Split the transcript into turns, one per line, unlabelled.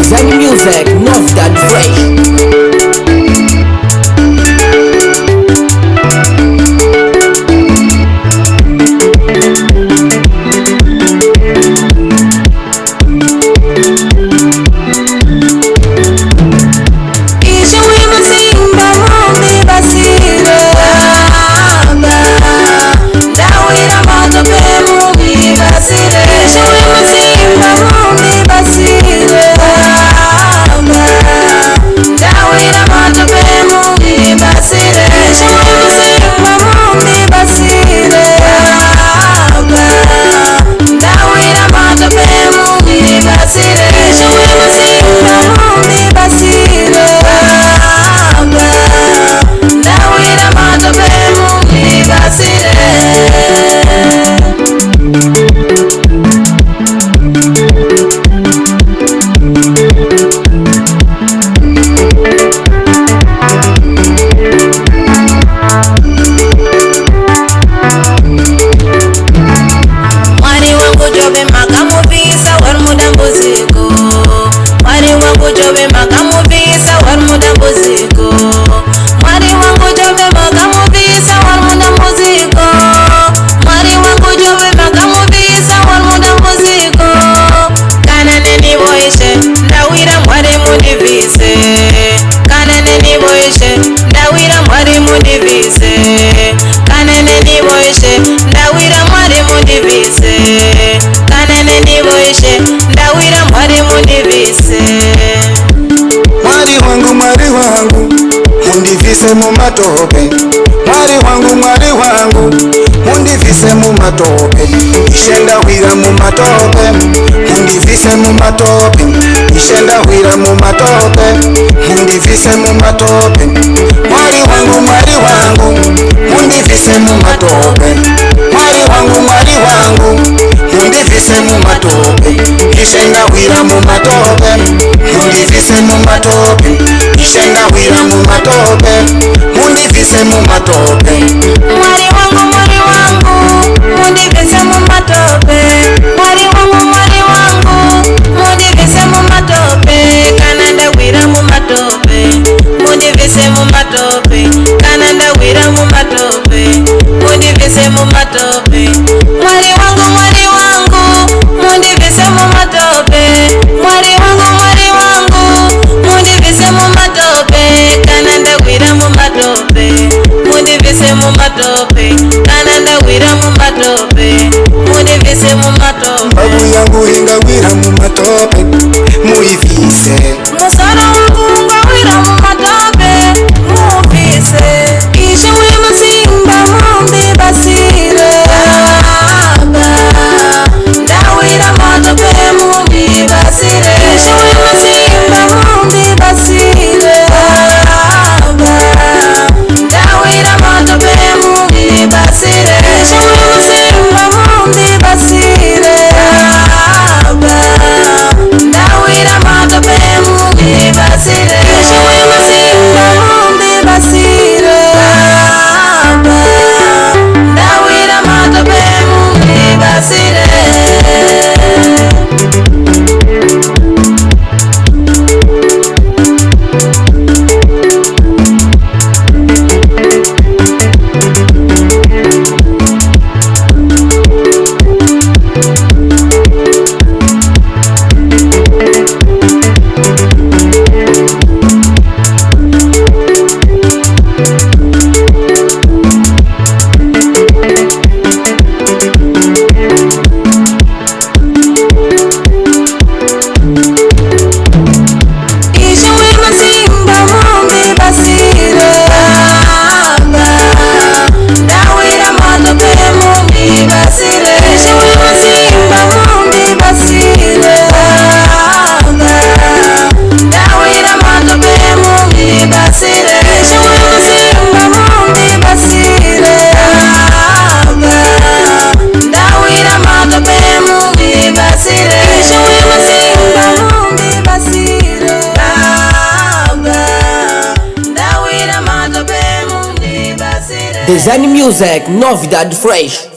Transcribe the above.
Design Music, novidade fresh.
Mundivise mu matope, mwari wangu, mundivise mu matope, ishenda hwira mu matope, mundivise mu matope, ishenda hwira mu matope, mundivise mu matope, mwari wangu, mundivise mu matope, mwari wangu, mundivise mu matope, ishenda hwira mu matope, mundivise mu matope, ishenda hwira mu matope, mundivise mu matope.
Mwari wangu, mundivise mu matope, mwari wangu, mundivise mu matope, kananda hwira mu matope, mundivise mu matope, kananda hwira mu matope, mundivise mu matope, mwari wangu, mundivise mu matope, mwari wangu, mundivise mu matope, kananda hwira mu matope, mundivise mu matope, kananda hwira mu matope, mundivise mu matope.
Babu yangu hinga hwira mu matope, muivise.
Musoro wangu nga hwira mu matope, muivise. Ishi wima simba mumbi basire. Ndawira matope mumbi basire. Ishi wima simba mumbi basire. Ndawira matope mumbi basire. Ishi wima simba mumbi basire. Ndawira matope mumbi basire. Ishi wima simba mumbi basire. Ndawira matope mumbi basire.
Design Music, novidade fresh.